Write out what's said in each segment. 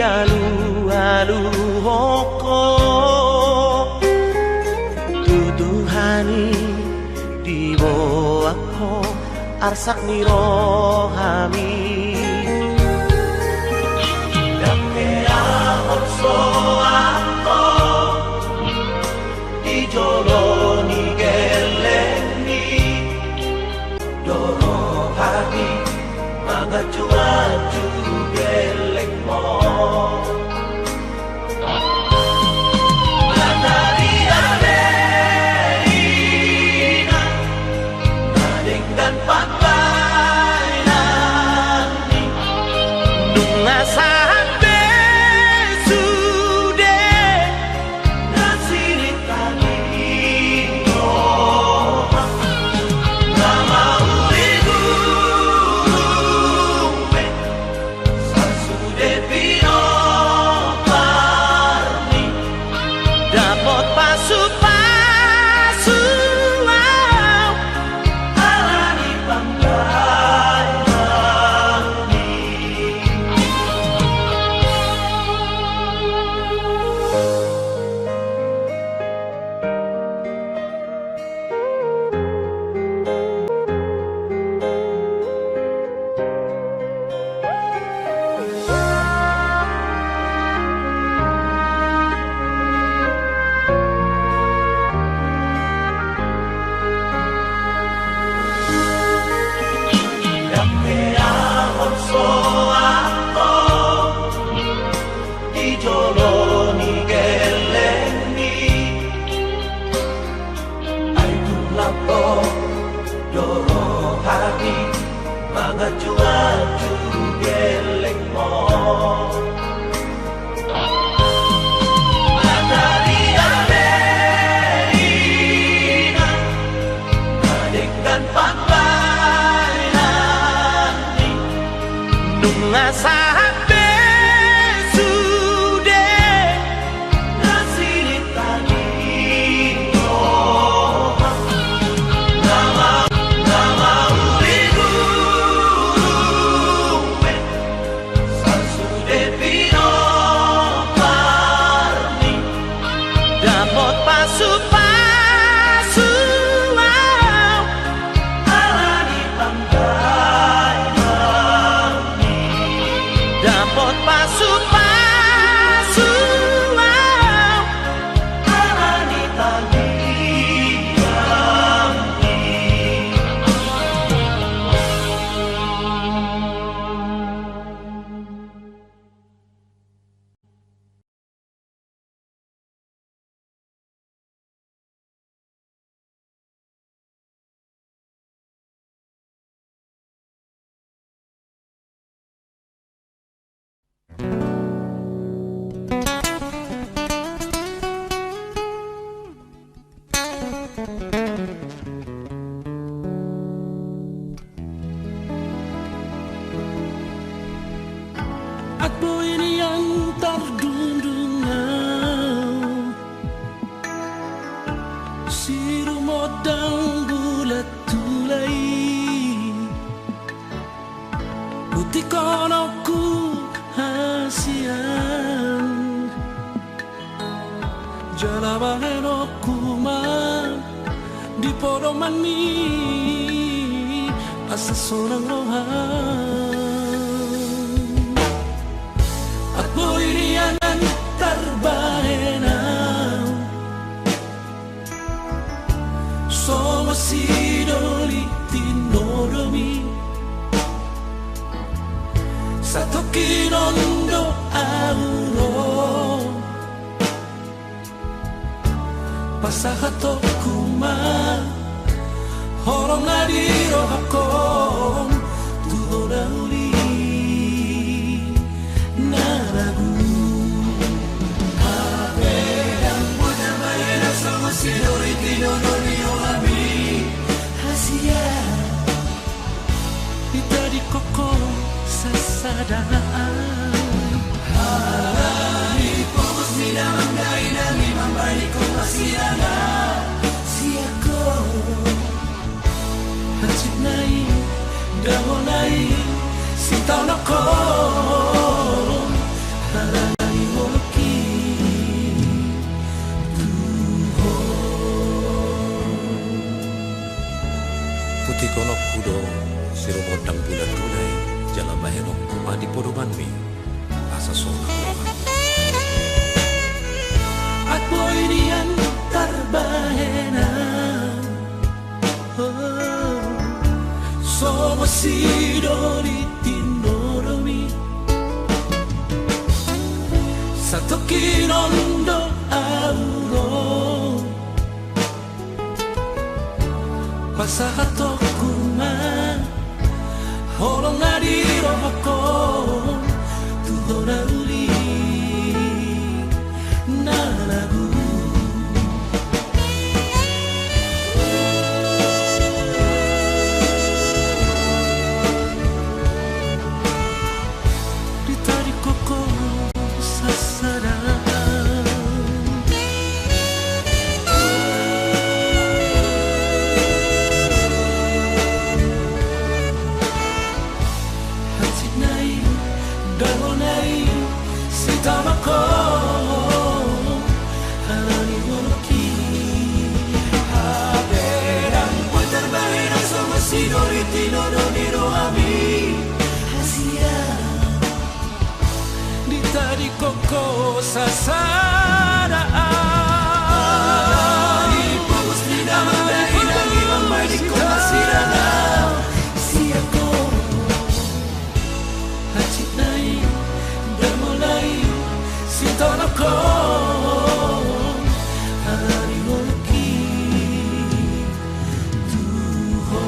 alu-alu hoko tuduhani di bawah arsak nirohami dakea onso ako di joloni geleni doro hati magacuaju geleng mo Jalabane no kuma di poromani asa sonang rohan at buirianan tarbahenau somos idolitinodomi satu kinondo auro pasahato kuma horong nadiro hakon tuho dauli naragu abedang buta bayena sama sidori tino noni oami hasia itadi koko sasadaan halani fokus minamang dainang imam baliko masirana siako hajit nai damo nai sintau nako halani moki tuho Putih konok kudo siromodang bulan tunai jalan bahenok kumadi podomanmi asa sonang rohan at buirian tarbahenau somos idolitinodomi satu kinondo auro pasahato kuma horong nadiro hakon tuho dauli naragu ditarik koko sasadaan hajit nai damo nai sitamako halani moki haberang putar bahena sama sidoritino doniro ami hasia ditadi koko sasadaan fokus di dalam dainang imam baliko masirana siako hajit nai damo nai sintau nako halani moki tuho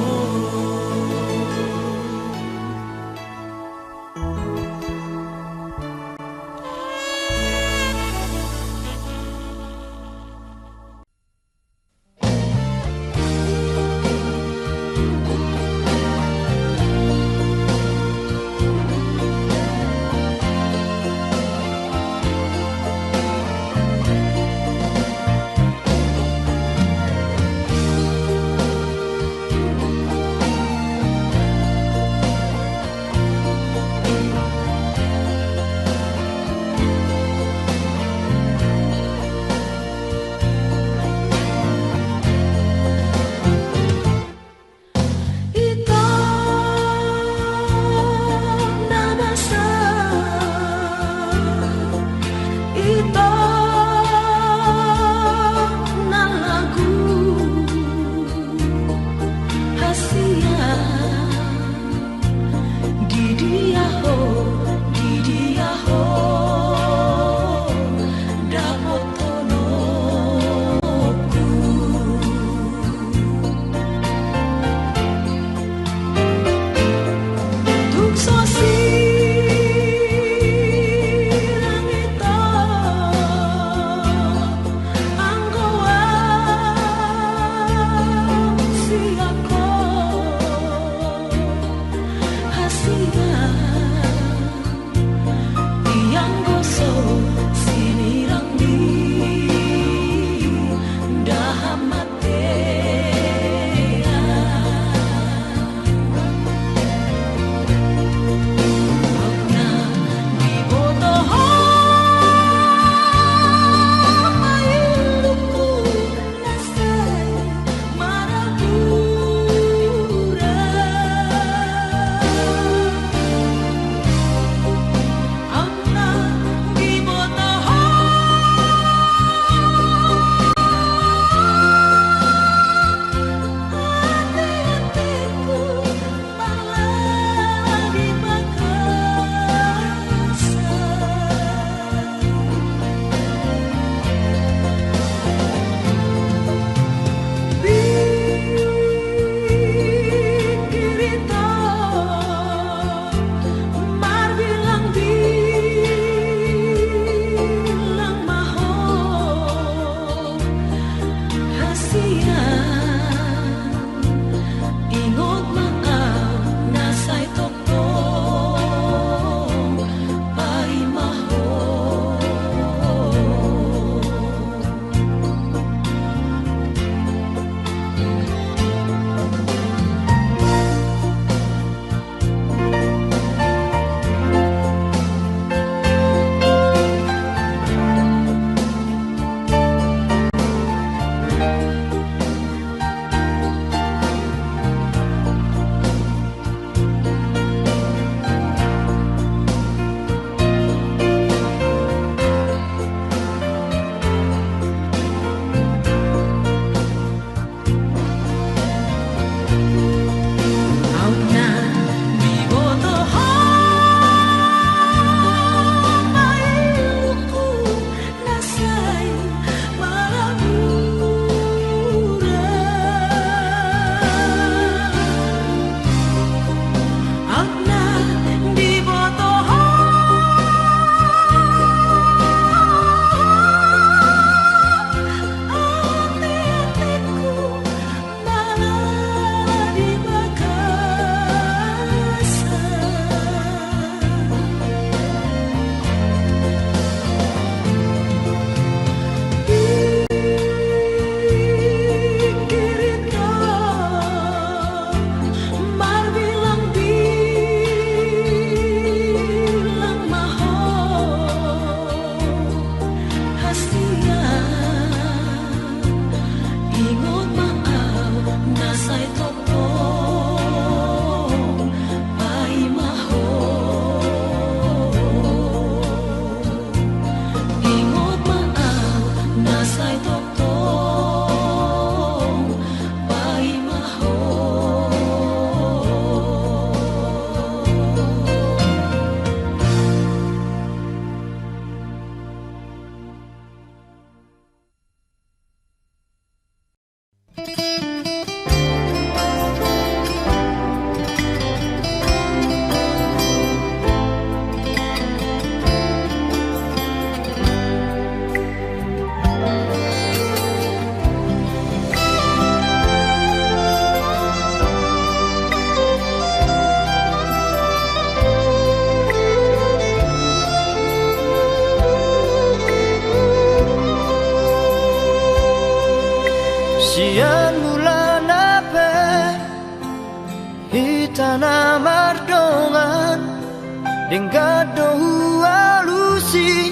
Dengado alusi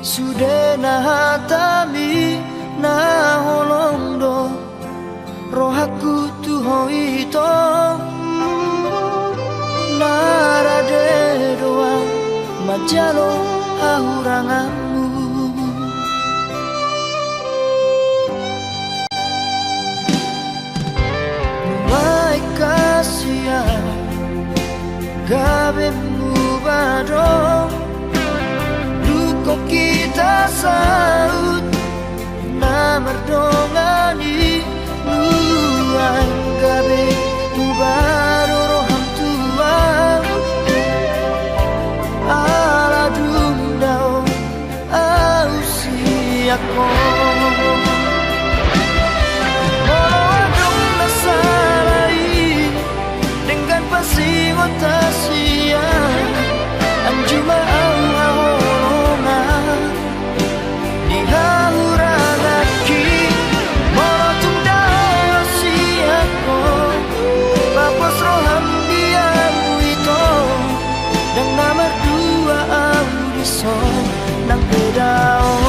sudah nahatami na holondo rohaku tuhoi to narade doa majalo hahuranganmu mulai kasihan gabemu badong duko kita saut na merdongani nuang gabe mubaro roham tuang ala dundao ausi ako Tasia anjuma ahorona di hauragaki morotum dao siako papos roham diamu itu dan nomor dua audison nang bedao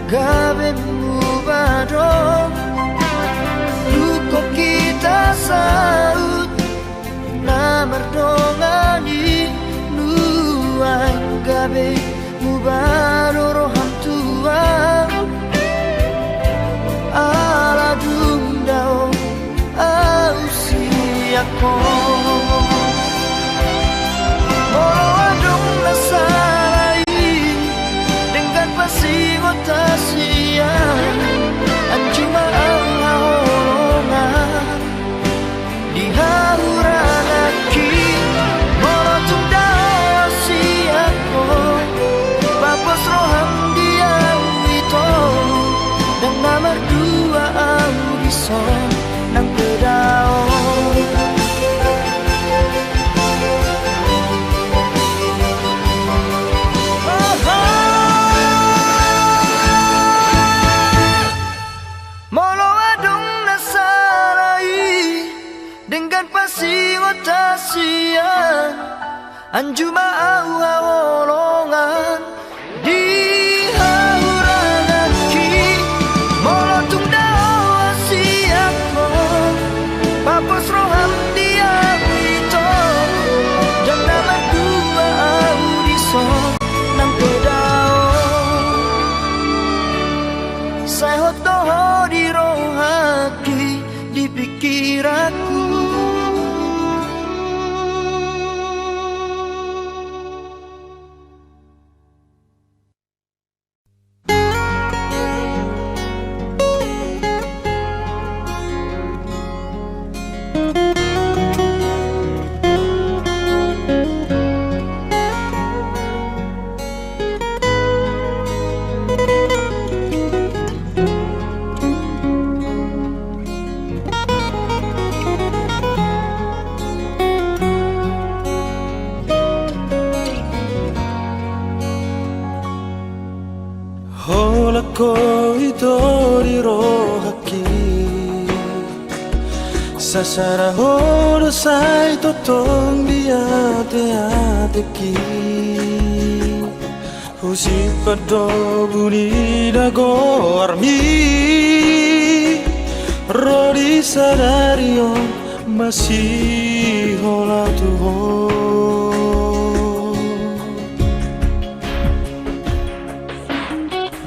gabemu badong duko kita saut na merdongani nuang gabe mubaro roham tuang ala dundao ausi ako adong nasalai dengan pasigo tasia anjuma ahorona di hauragaki morotum dao siako papos roham diau itu dan nomor dua audison nang pedao dengan pasigo tasian anjuma ahorongan di hauragaki molotum dao siako papos roham diam itu dan nama dua audison nang pedao saya hotoho di rohaki di pikiranku Holako itori rohaki Sasara horo sai totong diate-ateki Husi pado buni dago armi Rodi sadario masih hola tuho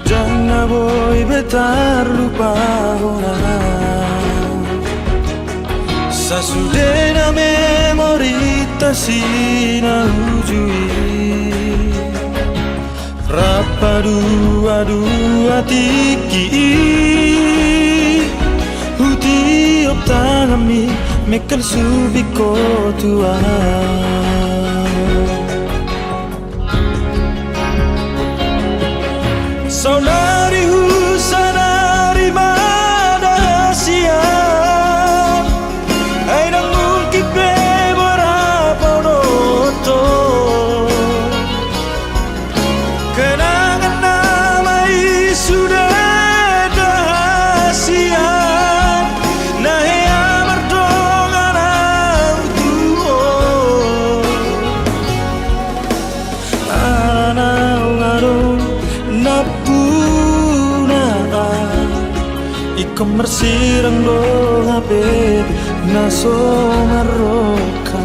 Jangan boy betar lupa orang Sasudena memorita sina ujui Rapadu-adu tiki Huti optanami Mekel subiko tua Saudari husanari mana siang Ay nang mulkipe berapa noto Kenangan namai sudah dahasian Nahe amar dongan autuo Anau ngarung napuna Iko mersirang do hape naso maroka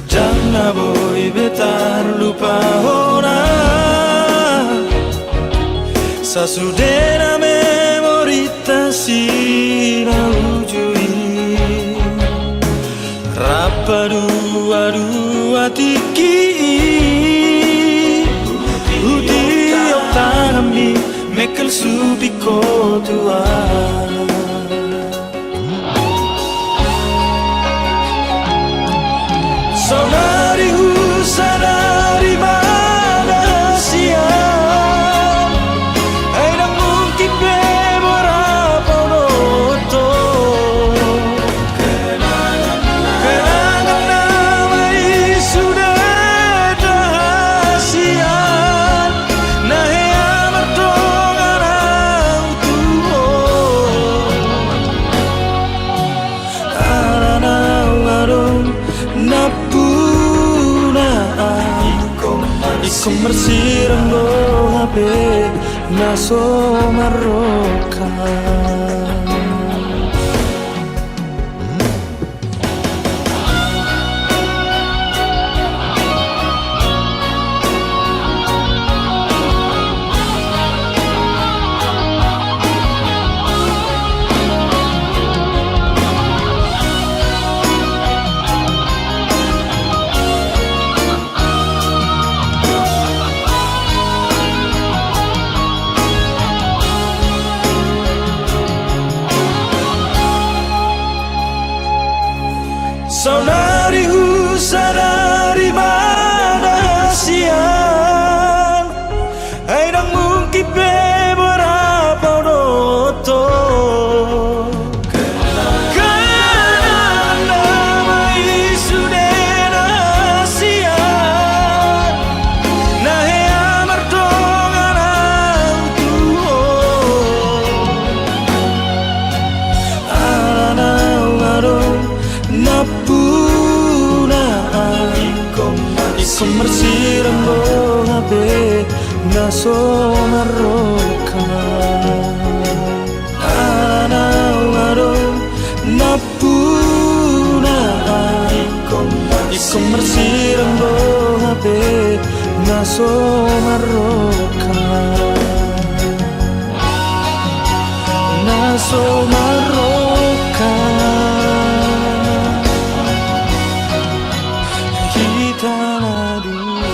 Jangan boy betar lupa hona Sasudena memorita sina ujui Rapadu adu atiki Uti oktanami mekel subiko tua Saudari husanari mana siang Ay nang mungkin beberapa noto Kenangan namai sudah dahasian Nahe amar dongan autuo Aranau ngarung napuna Iko mersirang do hape naso maroka Saudari husanari mana siang Ay nang mungkin beberapa noto Kenangan namai sudah dahasian Nahe amar dongan autuo Aranau ngarung napuna Iko mersirang do hape naso maroka Anau ngarung napuna Iko mersirang do hape naso maroka Naso maroka Kita dua